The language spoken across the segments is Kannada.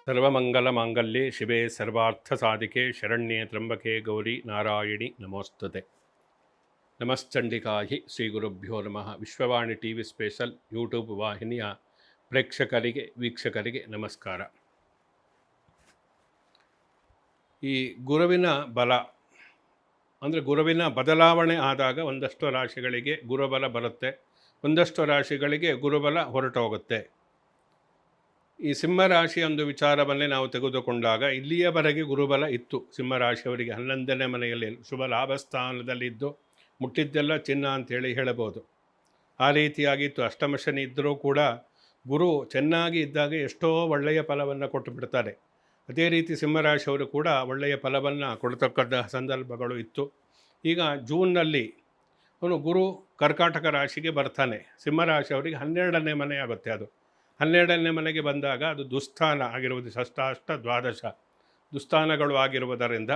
ಸರ್ವಮಂಗಲಮಾಂಗಲ್ಯೆ ಶಿವೆ ಸರ್ವಾರ್ಥಸಾಧಿಕೆ ಶರಣ್ಯೆ ತ್ರ್ಯಂಬಕೆ ಗೌರಿ ನಾರಾಯಣಿ ನಮೋಸ್ತುತೆ. ನಮಶ್ಚಂಡಿಕಾಹಿ ಶ್ರೀ ಗುರುಭ್ಯೋ ನಮಃ. Vishwavani T V special YouTube ವಾಹಿನಿಯ ಪ್ರೇಕ್ಷಕರಿಗೆ ವೀಕ್ಷಕರಿಗೆ ನಮಸ್ಕಾರ. ಈ ಗುರುವಿನ ಬಲ ಅಂದರೆ ಗುರುವಿನ ಬದಲಾವಣೆ ಆದಾಗ ಒಂದಷ್ಟು ರಾಶಿಗಳಿಗೆ ಗುರುಬಲ ಬರುತ್ತೆ, ಒಂದಷ್ಟು ರಾಶಿಗಳಿಗೆ ಗುರುಬಲ ಹೊರಟೋಗುತ್ತೆ. ಈ ಸಿಂಹರಾಶಿಯ ಒಂದು ವಿಚಾರವನ್ನೇ ನಾವು ತೆಗೆದುಕೊಂಡಾಗ ಇಲ್ಲಿಯವರೆಗೆ ಗುರುಬಲ ಇತ್ತು. ಸಿಂಹರಾಶಿಯವರಿಗೆ 11ನೇ ಮನೆಯಲ್ಲಿ ಶುಭ ಲಾಭಸ್ಥಾನದಲ್ಲಿದ್ದು ಮುಟ್ಟಿದ್ದೆಲ್ಲ ಚಿನ್ನ ಅಂತೇಳಿ ಹೇಳಬಹುದು. ಆ ರೀತಿಯಾಗಿತ್ತು. ಅಷ್ಟಮ ಶನಿ ಇದ್ದರೂ ಕೂಡ ಗುರು ಚೆನ್ನಾಗಿ ಇದ್ದಾಗ ಎಷ್ಟೋ ಒಳ್ಳೆಯ ಫಲವನ್ನು ಕೊಟ್ಟು ಬಿಡ್ತಾರೆ. ಅದೇ ರೀತಿ ಸಿಂಹರಾಶಿಯವರು ಕೂಡ ಒಳ್ಳೆಯ ಫಲವನ್ನು ಕೊಡ್ತಕ್ಕಂಥ ಸಂದರ್ಭಗಳು ಇತ್ತು. ಈಗ ಜೂನ್ನಲ್ಲಿ ಅವನು ಗುರು ಕರ್ಕಾಟಕ ರಾಶಿಗೆ ಬರ್ತಾನೆ. ಸಿಂಹರಾಶಿಯವರಿಗೆ 12ನೇ ಮನೆ ಆಗುತ್ತೆ. ಅದು 12ನೇ ಮನೆಗೆ ಬಂದಾಗ ಅದು ದುಸ್ಥಾನ ಆಗಿರುವುದು. ಷಷ್ಠಾಷ್ಟ ದ್ವಾದಶ ದುಸ್ಥಾನಗಳು ಆಗಿರುವುದರಿಂದ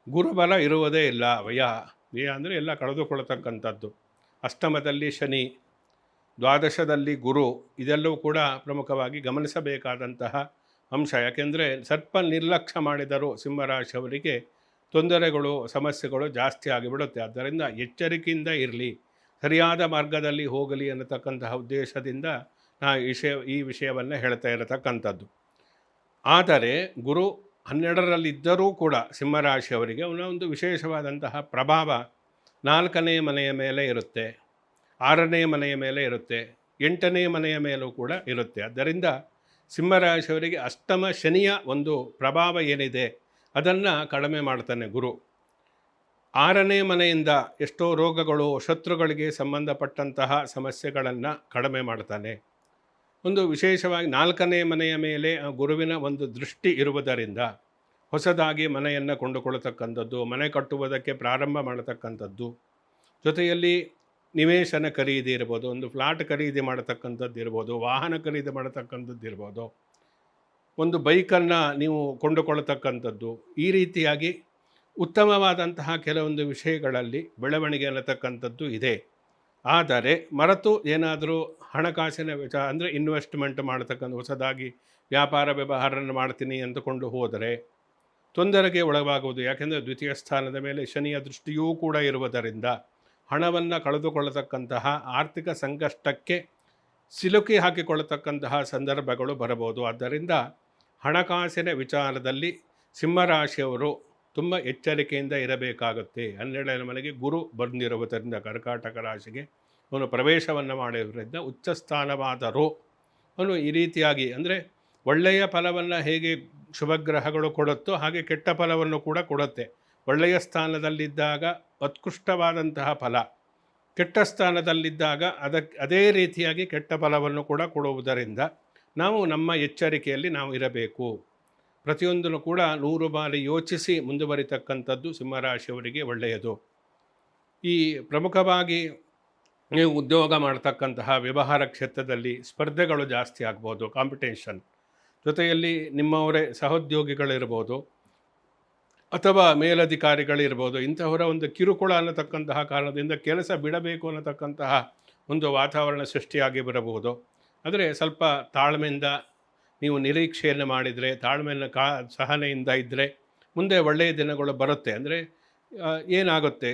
ಗುರುಬಲ ಇರುವುದೇ ಇಲ್ಲ. ವ್ಯಯ ಅಂದರೆ ಎಲ್ಲ ಕಳೆದುಕೊಳ್ಳತಕ್ಕಂಥದ್ದು. ಅಷ್ಟಮದಲ್ಲಿ ಶನಿ, ದ್ವಾದಶದಲ್ಲಿ ಗುರು, ಇದೆಲ್ಲವೂ ಕೂಡ ಪ್ರಮುಖವಾಗಿ ಗಮನಿಸಬೇಕಾದಂತಹ ಅಂಶ. ಯಾಕೆಂದರೆ ಸ್ವಲ್ಪ ನಿರ್ಲಕ್ಷ್ಯ ಮಾಡಿದರೂ ಸಿಂಹರಾಶಿಯವರಿಗೆ ತೊಂದರೆಗಳು ಸಮಸ್ಯೆಗಳು ಜಾಸ್ತಿ ಆಗಿಬಿಡುತ್ತೆ. ಆದ್ದರಿಂದ ಎಚ್ಚರಿಕೆಯಿಂದ ಇರಲಿ, ಸರಿಯಾದ ಮಾರ್ಗದಲ್ಲಿ ಹೋಗಲಿ ಅನ್ನತಕ್ಕಂತಹ ಉದ್ದೇಶದಿಂದ ಈ ವಿಷಯವನ್ನು ಹೇಳ್ತಾ ಇರತಕ್ಕಂಥದ್ದು. ಆದರೆ ಗುರು 12ರಲ್ಲಿದ್ದರೂ ಕೂಡ ಸಿಂಹರಾಶಿಯವರಿಗೆ ಅವನ ಒಂದು ವಿಶೇಷವಾದಂತಹ ಪ್ರಭಾವ 4ನೇ ಮನೆಯ ಮೇಲೆ ಇರುತ್ತೆ, 6ನೇ ಮನೆಯ ಮೇಲೆ ಇರುತ್ತೆ, 8ನೇ ಮನೆಯ ಮೇಲೂ ಕೂಡ ಇರುತ್ತೆ. ಆದ್ದರಿಂದ ಸಿಂಹರಾಶಿಯವರಿಗೆ ಅಷ್ಟಮ ಶನಿಯ ಒಂದು ಪ್ರಭಾವ ಏನಿದೆ ಅದನ್ನು ಕಡಿಮೆ ಮಾಡ್ತಾನೆ ಗುರು. 6ನೇ ಮನೆಯಿಂದ ಎಷ್ಟೋ ರೋಗಗಳು, ಶತ್ರುಗಳಿಗೆ ಸಂಬಂಧಪಟ್ಟಂತಹ ಸಮಸ್ಯೆಗಳನ್ನು ಕಡಿಮೆ ಮಾಡ್ತಾನೆ. ಒಂದು ವಿಶೇಷವಾಗಿ 4ನೇ ಮನೆಯ ಮೇಲೆ ಗುರುವಿನ ಒಂದು ದೃಷ್ಟಿ ಇರುವುದರಿಂದ ಹೊಸದಾಗಿ ಮನೆಯನ್ನು ಕೊಂಡುಕೊಳ್ಳತಕ್ಕಂಥದ್ದು, ಮನೆ ಕಟ್ಟುವುದಕ್ಕೆ ಪ್ರಾರಂಭ ಮಾಡತಕ್ಕಂಥದ್ದು, ಜೊತೆಯಲ್ಲಿ ನಿವೇಶನ ಖರೀದಿ ಇರ್ಬೋದು, ಒಂದು ಫ್ಲಾಟ್ ಖರೀದಿ ಮಾಡತಕ್ಕಂಥದ್ದು ಇರ್ಬೋದು, ವಾಹನ ಖರೀದಿ ಮಾಡತಕ್ಕಂಥದ್ದು ಇರ್ಬೋದು, ಒಂದು ಬೈಕನ್ನು ನೀವು ಕೊಂಡುಕೊಳ್ಳತಕ್ಕಂಥದ್ದು, ಈ ರೀತಿಯಾಗಿ ಉತ್ತಮವಾದಂತಹ ಕೆಲವೊಂದು ವಿಷಯಗಳಲ್ಲಿ ಬೆಳವಣಿಗೆ ಅನ್ನತಕ್ಕಂಥದ್ದು ಇದೆ. ಆದರೆ ಮರೆತು ಏನಾದರೂ ಹಣಕಾಸಿನ ವಿಚಾರ ಅಂದರೆ ಇನ್ವೆಸ್ಟ್ಮೆಂಟ್ ಮಾಡತಕ್ಕಂಥ, ಹೊಸದಾಗಿ ವ್ಯಾಪಾರ ವ್ಯವಹಾರವನ್ನು ಮಾಡ್ತೀನಿ ಅಂದುಕೊಂಡು ಹೋದರೆ ತೊಂದರೆಗೆ ಒಳಗಾಗುವುದು. ಯಾಕೆಂದರೆ ದ್ವಿತೀಯ ಸ್ಥಾನದ ಮೇಲೆ ಶನಿಯ ದೃಷ್ಟಿಯೂ ಕೂಡ ಇರುವುದರಿಂದ ಹಣವನ್ನು ಕಳೆದುಕೊಳ್ಳತಕ್ಕಂತಹ, ಆರ್ಥಿಕ ಸಂಕಷ್ಟಕ್ಕೆ ಸಿಲುಕಿ ಹಾಕಿಕೊಳ್ಳತಕ್ಕಂತಹ ಸಂದರ್ಭಗಳು ಬರಬಹುದು. ಆದ್ದರಿಂದ ಹಣಕಾಸಿನ ವಿಚಾರದಲ್ಲಿ ಸಿಂಹರಾಶಿಯವರು ತುಂಬ ಎಚ್ಚರಿಕೆಯಿಂದ ಇರಬೇಕಾಗುತ್ತೆ. 12ನೇ ಮನೆಗೆ ಗುರು ಬಂದಿರುವುದರಿಂದ ಕರ್ಕಾಟಕ ರಾಶಿಗೆ ಅವನು ಪ್ರವೇಶವನ್ನು ಮಾಡಿರುವುದರಿಂದ ಉಚ್ಚ ಸ್ಥಾನವಾದರೂ ಅವನು ಈ ರೀತಿಯಾಗಿ ಅಂದರೆ ಒಳ್ಳೆಯ ಫಲವನ್ನು ಹೇಗೆ ಶುಭಗ್ರಹಗಳು ಕೊಡುತ್ತೋ ಹಾಗೆ ಕೆಟ್ಟ ಫಲವನ್ನು ಕೂಡ ಕೊಡುತ್ತೆ. ಒಳ್ಳೆಯ ಸ್ಥಾನದಲ್ಲಿದ್ದಾಗ ಉತ್ಕೃಷ್ಟವಾದಂತಹ ಫಲ, ಕೆಟ್ಟ ಸ್ಥಾನದಲ್ಲಿದ್ದಾಗ ಅದೇ ರೀತಿಯಾಗಿ ಕೆಟ್ಟ ಫಲವನ್ನು ಕೂಡ ಕೊಡುವುದರಿಂದ ನಾವು ನಮ್ಮ ಎಚ್ಚರಿಕೆಯಲ್ಲಿ ನಾವು ಇರಬೇಕು. ಪ್ರತಿಯೊಂದನ್ನು ಕೂಡ 100 ಬಾರಿ ಯೋಚಿಸಿ ಮುಂದುವರಿತಕ್ಕಂಥದ್ದು ಸಿಂಹರಾಶಿಯವರಿಗೆ ಒಳ್ಳೆಯದು. ಈ ಪ್ರಮುಖವಾಗಿ ನೀವು ಉದ್ಯೋಗ ಮಾಡ್ತಕ್ಕಂತಹ ವ್ಯವಹಾರ ಕ್ಷೇತ್ರದಲ್ಲಿ ಸ್ಪರ್ಧೆಗಳು ಜಾಸ್ತಿ ಆಗ್ಬೋದು, ಕಾಂಪಿಟೇಷನ್. ಜೊತೆಯಲ್ಲಿ ನಿಮ್ಮವರೇ ಸಹೋದ್ಯೋಗಿಗಳಿರ್ಬೋದು ಅಥವಾ ಮೇಲಧಿಕಾರಿಗಳಿರ್ಬೋದು, ಇಂತಹವರ ಒಂದು ಕಿರುಕುಳ ಅನ್ನತಕ್ಕಂತಹ ಕಾರಣದಿಂದ ಕೆಲಸ ಬಿಡಬೇಕು ಅನ್ನತಕ್ಕಂತಹ ಒಂದು ವಾತಾವರಣ ಸೃಷ್ಟಿಯಾಗಿ ಬರಬಹುದು. ಆದರೆ ಸ್ವಲ್ಪ ತಾಳ್ಮೆಯಿಂದ ನೀವು ನಿರೀಕ್ಷೆಯನ್ನು ಮಾಡಿದರೆ, ತಾಳ್ಮೆಯನ್ನು ಸಹನೆಯಿಂದ ಇದ್ದರೆ ಮುಂದೆ ಒಳ್ಳೆಯ ದಿನಗಳು ಬರುತ್ತೆ. ಅಂದರೆ ಏನಾಗುತ್ತೆ,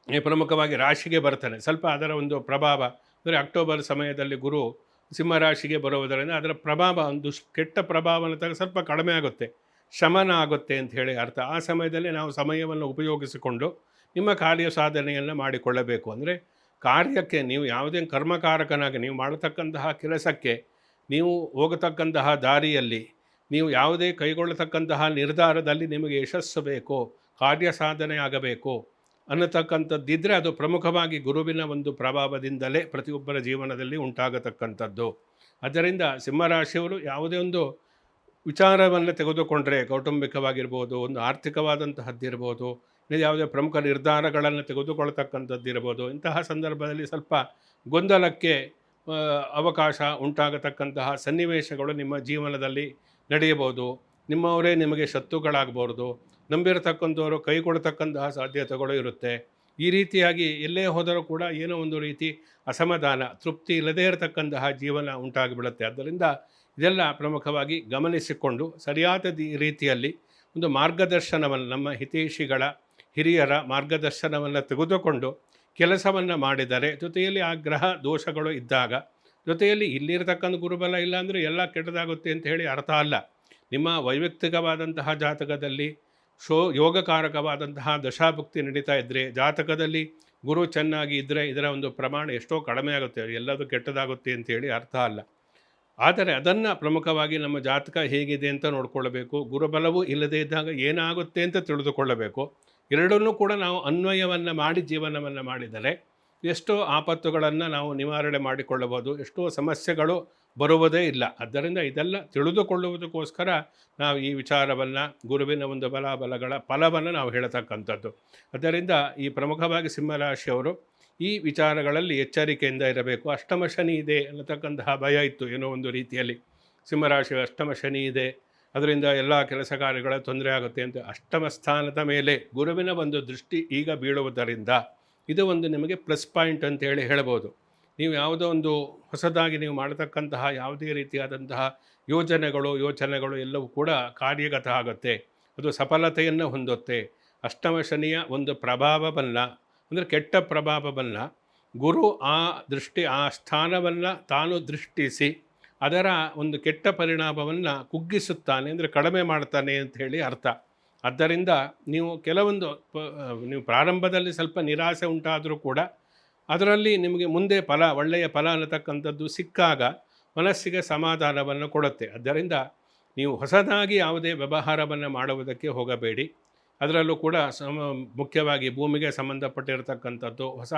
ಪ್ರಮುಖವಾಗಿ ರಾಶಿಗೆ ಬರ್ತಾನೆ. ಸ್ವಲ್ಪ ಅದರ ಒಂದು ಪ್ರಭಾವ ಅಂದರೆ ಅಕ್ಟೋಬರ್ ಸಮಯದಲ್ಲಿ ಗುರು ಸಿಂಹರಾಶಿಗೆ ಬರುವುದರಿಂದ ಅದರ ಪ್ರಭಾವ, ಒಂದು ಕೆಟ್ಟ ಪ್ರಭಾವನ ಸ್ವಲ್ಪ ಕಡಿಮೆ ಆಗುತ್ತೆ, ಶಮನ ಆಗುತ್ತೆ ಅಂತ ಹೇಳಿ ಅರ್ಥ. ಆ ಸಮಯದಲ್ಲಿ ನಾವು ಸಮಯವನ್ನು ಉಪಯೋಗಿಸಿಕೊಂಡು ನಿಮ್ಮ ಕಾರ್ಯ ಸಾಧನೆಯನ್ನು ಮಾಡಿಕೊಳ್ಳಬೇಕು. ಅಂದರೆ ಕಾರ್ಯಕ್ಕೆ ನೀವು ಯಾವುದೇ ಕರ್ಮಕಾರಕನಾಗಿ ನೀವು ಮಾಡತಕ್ಕಂತಹ ಕೆಲಸಕ್ಕೆ, ನೀವು ಹೋಗತಕ್ಕಂತಹ ದಾರಿಯಲ್ಲಿ, ನೀವು ಯಾವುದೇ ಕೈಗೊಳ್ಳತಕ್ಕಂತಹ ನಿರ್ಧಾರದಲ್ಲಿ ನಿಮಗೆ ಯಶಸ್ಸು ಬೇಕು, ಕಾರ್ಯ ಸಾಧನೆ ಆಗಬೇಕು ಅನ್ನತಕ್ಕಂಥದ್ದಿದ್ದರೆ ಅದು ಪ್ರಮುಖವಾಗಿ ಗುರುವಿನ ಒಂದು ಪ್ರಭಾವದಿಂದಲೇ ಪ್ರತಿಯೊಬ್ಬರ ಜೀವನದಲ್ಲಿ ಉಂಟಾಗತಕ್ಕಂಥದ್ದು. ಆದ್ದರಿಂದ ಸಿಂಹರಾಶಿಯವರು ಯಾವುದೇ ಒಂದು ವಿಚಾರವನ್ನು ತೆಗೆದುಕೊಂಡರೆ, ಕೌಟುಂಬಿಕವಾಗಿರ್ಬೋದು, ಒಂದು ಆರ್ಥಿಕವಾದಂತಹದ್ದಿರ್ಬೋದು, ಯಾವುದೇ ಪ್ರಮುಖ ನಿರ್ಧಾರಗಳನ್ನು ತೆಗೆದುಕೊಳ್ಳತಕ್ಕಂಥದ್ದಿರ್ಬೋದು, ಇಂತಹ ಸಂದರ್ಭದಲ್ಲಿ ಸ್ವಲ್ಪ ಗೊಂದಲಕ್ಕೆ ಅವಕಾಶ ಉಂಟಾಗತಕ್ಕಂತಹ ಸನ್ನಿವೇಶಗಳು ನಿಮ್ಮ ಜೀವನದಲ್ಲಿ ನಡೆಯಬಹುದು. ನಿಮ್ಮವರೇ ನಿಮಗೆ ಶತ್ರುಗಳಾಗಬಹುದು, ನಂಬಿರತಕ್ಕಂಥವರು ಕೈ ಕೊಡ್ತಕ್ಕಂತಹ ಸಾಧ್ಯತೆಗಳು ಇರುತ್ತೆ. ಈ ರೀತಿಯಾಗಿ ಎಲ್ಲೇ ಹೋದರೂ ಕೂಡ ಏನೋ ಒಂದು ರೀತಿ ಅಸಮಾಧಾನ, ತೃಪ್ತಿ ಇಲ್ಲದೇ ಇರತಕ್ಕಂತಹ ಜೀವನ ಉಂಟಾಗಿಬಿಡುತ್ತೆ. ಆದ್ದರಿಂದ ಇದೆಲ್ಲ ಪ್ರಮುಖವಾಗಿ ಗಮನಿಸಿಕೊಂಡು ಸರಿಯಾದ ರೀತಿಯಲ್ಲಿ ಒಂದು ಮಾರ್ಗದರ್ಶನವನ್ನು, ನಮ್ಮ ಹಿತೈಷಿಗಳ ಹಿರಿಯರ ಮಾರ್ಗದರ್ಶನವನ್ನು ತೆಗೆದುಕೊಂಡು ಕೆಲಸವನ್ನು ಮಾಡಿದರೆ, ಜೊತೆಯಲ್ಲಿ ಆ ಗ್ರಹ ದೋಷಗಳು ಇದ್ದಾಗ, ಜೊತೆಯಲ್ಲಿ ಇಲ್ಲಿರತಕ್ಕಂಥ ಗುರುಬಲ ಇಲ್ಲಾಂದರೆ ಎಲ್ಲ ಕೆಟ್ಟದಾಗುತ್ತೆ ಅಂತ ಹೇಳಿ ಅರ್ಥ ಅಲ್ಲ. ನಿಮ್ಮ ವೈಯಕ್ತಿಕವಾದಂತಹ ಜಾತಕದಲ್ಲಿ ಯೋಗಕಾರಕವಾದಂತಹ ದಶಾಭುಕ್ತಿ ನಡೀತಾ ಇದ್ದರೆ, ಜಾತಕದಲ್ಲಿ ಗುರು ಚೆನ್ನಾಗಿ ಇದ್ದರೆ ಇದರ ಒಂದು ಪ್ರಮಾಣ ಎಷ್ಟೋ ಕಡಿಮೆ ಆಗುತ್ತೆ, ಎಲ್ಲದೂ ಕೆಟ್ಟದಾಗುತ್ತೆ ಅಂತೇಳಿ ಅರ್ಥ ಅಲ್ಲ. ಆದರೆ ಅದನ್ನು ಪ್ರಮುಖವಾಗಿ ನಮ್ಮ ಜಾತಕ ಹೇಗಿದೆ ಅಂತ ನೋಡಿಕೊಳ್ಳಬೇಕು. ಗುರುಬಲವೂ ಇಲ್ಲದೇ ಇದ್ದಾಗ ಏನಾಗುತ್ತೆ ಅಂತ ತಿಳಿದುಕೊಳ್ಳಬೇಕು. ಎರಡನ್ನೂ ಕೂಡ ನಾವು ಅನ್ವಯವನ್ನು ಮಾಡಿ ಜೀವನವನ್ನು ಮಾಡಿದರೆ ಎಷ್ಟೋ ಆಪತ್ತುಗಳನ್ನು ನಾವು ನಿವಾರಣೆ ಮಾಡಿಕೊಳ್ಳಬಹುದು, ಎಷ್ಟೋ ಸಮಸ್ಯೆಗಳು ಬರುವುದೇ ಇಲ್ಲ. ಆದ್ದರಿಂದ ಇದೆಲ್ಲ ತಿಳಿದುಕೊಳ್ಳುವುದಕ್ಕೋಸ್ಕರ ನಾವು ಈ ವಿಚಾರವನ್ನು, ಗುರುವಿನ ಒಂದು ಬಲಾಬಲಗಳ ಫಲವನ್ನು ನಾವು ಹೇಳತಕ್ಕಂಥದ್ದು. ಆದ್ದರಿಂದ ಈ ಪ್ರಮುಖವಾಗಿ ಸಿಂಹರಾಶಿಯವರು ಈ ವಿಚಾರಗಳಲ್ಲಿ ಎಚ್ಚರಿಕೆಯಿಂದ ಇರಬೇಕು. ಅಷ್ಟಮ ಶನಿ ಇದೆ ಅನ್ನತಕ್ಕಂತಹ ಭಯ ಇತ್ತು ಏನೋ ಒಂದು ರೀತಿಯಲ್ಲಿ. ಸಿಂಹರಾಶಿಯ ಅಷ್ಟಮ ಶನಿ ಇದೆ, ಅದರಿಂದ ಎಲ್ಲ ಕೆಲಸ ಕಾರ್ಯಗಳ ತೊಂದರೆ ಆಗುತ್ತೆ ಅಂತ. ಅಷ್ಟಮ ಸ್ಥಾನದ ಮೇಲೆ ಗುರುವಿನ ಒಂದು ದೃಷ್ಟಿ ಈಗ ಬೀಳುವುದರಿಂದ ಇದು ಒಂದು ನಿಮಗೆ ಪ್ಲಸ್ ಪಾಯಿಂಟ್ ಅಂತೇಳಿ ಹೇಳ್ಬೋದು. ನೀವು ಯಾವುದೋ ಒಂದು ಹೊಸದಾಗಿ ನೀವು ಮಾಡತಕ್ಕಂತಹ ಯಾವುದೇ ರೀತಿಯಾದಂತಹ ಯೋಚನೆಗಳು ಎಲ್ಲವೂ ಕೂಡ ಕಾರ್ಯಗತ ಆಗುತ್ತೆ, ಅದು ಸಫಲತೆಯನ್ನು ಹೊಂದುತ್ತೆ. ಅಷ್ಟಮ ಶನಿಯ ಒಂದು ಪ್ರಭಾವವನ್ನು, ಅಂದರೆ ಕೆಟ್ಟ ಪ್ರಭಾವವನ್ನು ಗುರು ಆ ಸ್ಥಾನವನ್ನು ತಾನು ದೃಷ್ಟಿಸಿ ಅದರ ಒಂದು ಕೆಟ್ಟ ಪರಿಣಾಮವನ್ನು ಕುಗ್ಗಿಸುತ್ತಾನೆ, ಅಂದರೆ ಕಡಿಮೆ ಮಾಡ್ತಾನೆ ಅಂತ ಹೇಳಿ ಅರ್ಥ. ಆದ್ದರಿಂದ ನೀವು ಕೆಲವೊಂದು ನೀವು ಪ್ರಾರಂಭದಲ್ಲಿ ಸ್ವಲ್ಪ ನಿರಾಸೆ ಉಂಟಾದರೂ ಕೂಡ ಅದರಲ್ಲಿ ನಿಮಗೆ ಮುಂದೆ ಒಳ್ಳೆಯ ಫಲ ಅನ್ನತಕ್ಕಂಥದ್ದು ಸಿಕ್ಕಾಗ ಮನಸ್ಸಿಗೆ ಸಮಾಧಾನವನ್ನು ಕೊಡುತ್ತೆ. ಆದ್ದರಿಂದ ನೀವು ಹೊಸದಾಗಿ ಯಾವುದೇ ವ್ಯವಹಾರವನ್ನು ಮಾಡುವುದಕ್ಕೆ ಹೋಗಬೇಡಿ. ಅದರಲ್ಲೂ ಕೂಡ ಮುಖ್ಯವಾಗಿ ಭೂಮಿಗೆ ಸಂಬಂಧಪಟ್ಟಿರತಕ್ಕಂಥದ್ದು, ಹೊಸ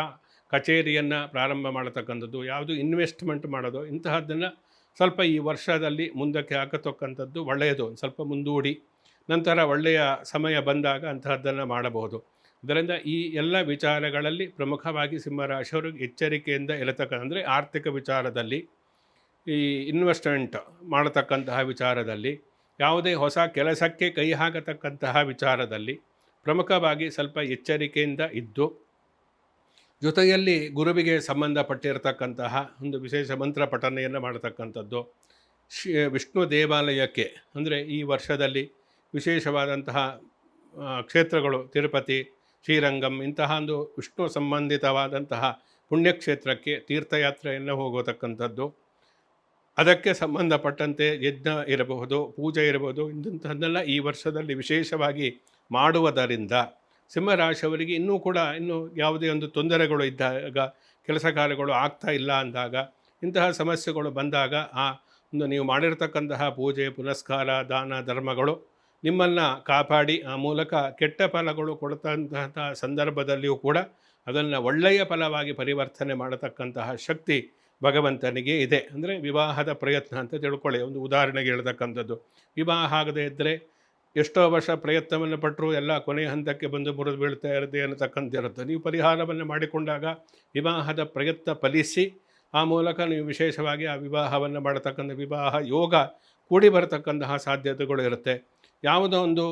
ಕಚೇರಿಯನ್ನು ಪ್ರಾರಂಭ ಮಾಡತಕ್ಕಂಥದ್ದು, ಯಾವುದು ಇನ್ವೆಸ್ಟ್ಮೆಂಟ್ ಮಾಡೋದು, ಇಂತಹದ್ದನ್ನು ಸ್ವಲ್ಪ ಈ ವರ್ಷದಲ್ಲಿ ಮುಂದಕ್ಕೆ ಹಾಕತಕ್ಕಂಥದ್ದು ಒಳ್ಳೆಯದು. ಸ್ವಲ್ಪ ಮುಂದೂಡಿ ನಂತರ ಒಳ್ಳೆಯ ಸಮಯ ಬಂದಾಗ ಅಂತಹದ್ದನ್ನು ಮಾಡಬಹುದು. ಅದರಿಂದ ಈ ಎಲ್ಲ ವಿಚಾರಗಳಲ್ಲಿ ಪ್ರಮುಖವಾಗಿ ಸಿಂಹರಾಶಿಯವರು ಎಚ್ಚರಿಕೆಯಿಂದ ಅಂದರೆ ಆರ್ಥಿಕ ವಿಚಾರದಲ್ಲಿ, ಈ ಇನ್ವೆಸ್ಟ್ಮೆಂಟ್ ಮಾಡತಕ್ಕಂತಹ ವಿಚಾರದಲ್ಲಿ, ಯಾವುದೇ ಹೊಸ ಕೆಲಸಕ್ಕೆ ಕೈ ಹಾಕತಕ್ಕಂತಹ ವಿಚಾರದಲ್ಲಿ ಪ್ರಮುಖವಾಗಿ ಸ್ವಲ್ಪ ಎಚ್ಚರಿಕೆಯಿಂದ ಇದ್ದು, ಜೊತೆಯಲ್ಲಿ ಗುರುವಿಗೆ ಸಂಬಂಧಪಟ್ಟಿರತಕ್ಕಂತಹ ಒಂದು ವಿಶೇಷ ಮಂತ್ರ ಪಠನೆಯನ್ನು ಮಾಡತಕ್ಕಂಥದ್ದು, ವಿಷ್ಣು ದೇವಾಲಯಕ್ಕೆ, ಅಂದರೆ ಈ ವರ್ಷದಲ್ಲಿ ವಿಶೇಷವಾದಂತಹ ಕ್ಷೇತ್ರಗಳು ತಿರುಪತಿ, ಶ್ರೀರಂಗಂ ಇಂತಹ ಒಂದು ವಿಷ್ಣು ಸಂಬಂಧಿತವಾದಂತಹ ಪುಣ್ಯಕ್ಷೇತ್ರಕ್ಕೆ ತೀರ್ಥಯಾತ್ರೆಯನ್ನು ಹೋಗತಕ್ಕಂಥದ್ದು, ಅದಕ್ಕೆ ಸಂಬಂಧಪಟ್ಟಂತೆ ಯಜ್ಞ ಇರಬಹುದು, ಪೂಜೆ ಇರಬಹುದು, ಇಂಥದ್ದನ್ನೆಲ್ಲ ಈ ವರ್ಷದಲ್ಲಿ ವಿಶೇಷವಾಗಿ ಮಾಡುವುದರಿಂದ ಸಿಂಹರಾಶಿಯವರಿಗೆ ಇನ್ನೂ ಯಾವುದೇ ಒಂದು ತೊಂದರೆಗಳು ಇದ್ದಾಗ, ಕೆಲಸ ಕಾರ್ಯಗಳು ಆಗ್ತಾ ಇಲ್ಲ ಅಂದಾಗ, ಇಂತಹ ಸಮಸ್ಯೆಗಳು ಬಂದಾಗ ಆ ಒಂದು ನೀವು ಮಾಡಿರ್ತಕ್ಕಂತಹ ಪೂಜೆ ಪುನಸ್ಕಾರ ದಾನ ಧರ್ಮಗಳು ನಿಮ್ಮನ್ನು ಕಾಪಾಡಿ ಆ ಮೂಲಕ ಕೆಟ್ಟ ಫಲಗಳು ಕೊಡ್ತಂತಹ ಸಂದರ್ಭದಲ್ಲಿಯೂ ಕೂಡ ಅದನ್ನು ಒಳ್ಳೆಯ ಫಲವಾಗಿ ಪರಿವರ್ತನೆ ಮಾಡತಕ್ಕಂತಹ ಶಕ್ತಿ ಭಗವಂತನಿಗೆ ಇದೆ. ಅಂದರೆ ವಿವಾಹದ ಪ್ರಯತ್ನ ಅಂತ ತಿಳ್ಕೊಳ್ಳಿ. ಒಂದು ಉದಾಹರಣೆಗೆ ಹೇಳ್ತಕ್ಕಂಥದ್ದು, ವಿವಾಹ ಆಗದೇ ಇದ್ದರೆ ಎಷ್ಟೋ ವರ್ಷ ಪ್ರಯತ್ನವನ್ನು ಪಟ್ಟರು ಎಲ್ಲ ಕೊನೆಯ ಹಂತಕ್ಕೆ ಬಂದು ಮುರಿದು ಬೀಳ್ತಾ ಇರುತ್ತೆ ಅನ್ನತಕ್ಕಂತಿರುತ್ತೆ. ನೀವು ಪರಿಹಾರವನ್ನು ಮಾಡಿಕೊಂಡಾಗ ವಿವಾಹದ ಪ್ರಯತ್ನ ಫಲಿಸಿ ಆ ಮೂಲಕ ನೀವು ವಿಶೇಷವಾಗಿ ಆ ವಿವಾಹವನ್ನು ಮಾಡತಕ್ಕಂಥ ವಿವಾಹ ಯೋಗ ಕೂಡಿ ಬರತಕ್ಕಂತಹ ಸಾಧ್ಯತೆಗಳು ಇರುತ್ತೆ. ಯಾವುದೋ ಒಂದು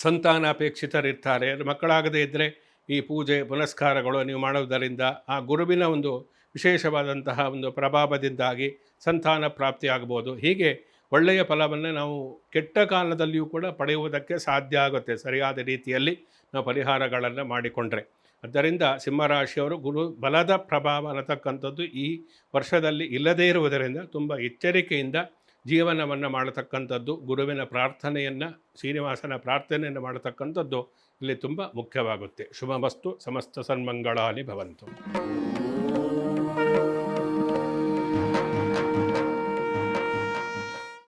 ಸಂತಾನಾಪೇಕ್ಷಿತರಿರ್ತಾರೆ, ಮಕ್ಕಳಾಗದೇ ಇದ್ದರೆ ಈ ಪೂಜೆ ಪುನಸ್ಕಾರಗಳು ನೀವು ಮಾಡೋದರಿಂದ ಆ ಗುರುವಿನ ಒಂದು ವಿಶೇಷವಾದಂತಹ ಒಂದು ಪ್ರಭಾವದಿಂದಾಗಿ ಸಂತಾನ ಪ್ರಾಪ್ತಿಯಾಗಬಹುದು. ಹೀಗೆ ಒಳ್ಳೆಯ ಫಲವನ್ನು ನಾವು ಕೆಟ್ಟ ಕಾಲದಲ್ಲಿಯೂ ಕೂಡ ಪಡೆಯುವುದಕ್ಕೆ ಸಾಧ್ಯ ಆಗುತ್ತೆ, ಸರಿಯಾದ ರೀತಿಯಲ್ಲಿ ನಾವು ಪರಿಹಾರಗಳನ್ನು ಮಾಡಿಕೊಂಡ್ರೆ. ಆದ್ದರಿಂದ ಸಿಂಹರಾಶಿಯವರು ಗುರು ಬಲದ ಪ್ರಭಾವ ಅನ್ನತಕ್ಕಂಥದ್ದು ಈ ವರ್ಷದಲ್ಲಿ ಇಲ್ಲದೇ ಇರುವುದರಿಂದ ತುಂಬ ಎಚ್ಚರಿಕೆಯಿಂದ ಜೀವನವನ್ನು ಮಾಡತಕ್ಕಂಥದ್ದು, ಗುರುವಿನ ಪ್ರಾರ್ಥನೆಯನ್ನು, ಶ್ರೀನಿವಾಸನ ಪ್ರಾರ್ಥನೆಯನ್ನು ಮಾಡತಕ್ಕಂಥದ್ದು ಇಲ್ಲಿ ತುಂಬ ಮುಖ್ಯವಾಗುತ್ತೆ. ಶುಭಮಸ್ತು, ಸಮಸ್ತ ಸನ್ಮಂಗಳಾನಿ ಭವಂತು.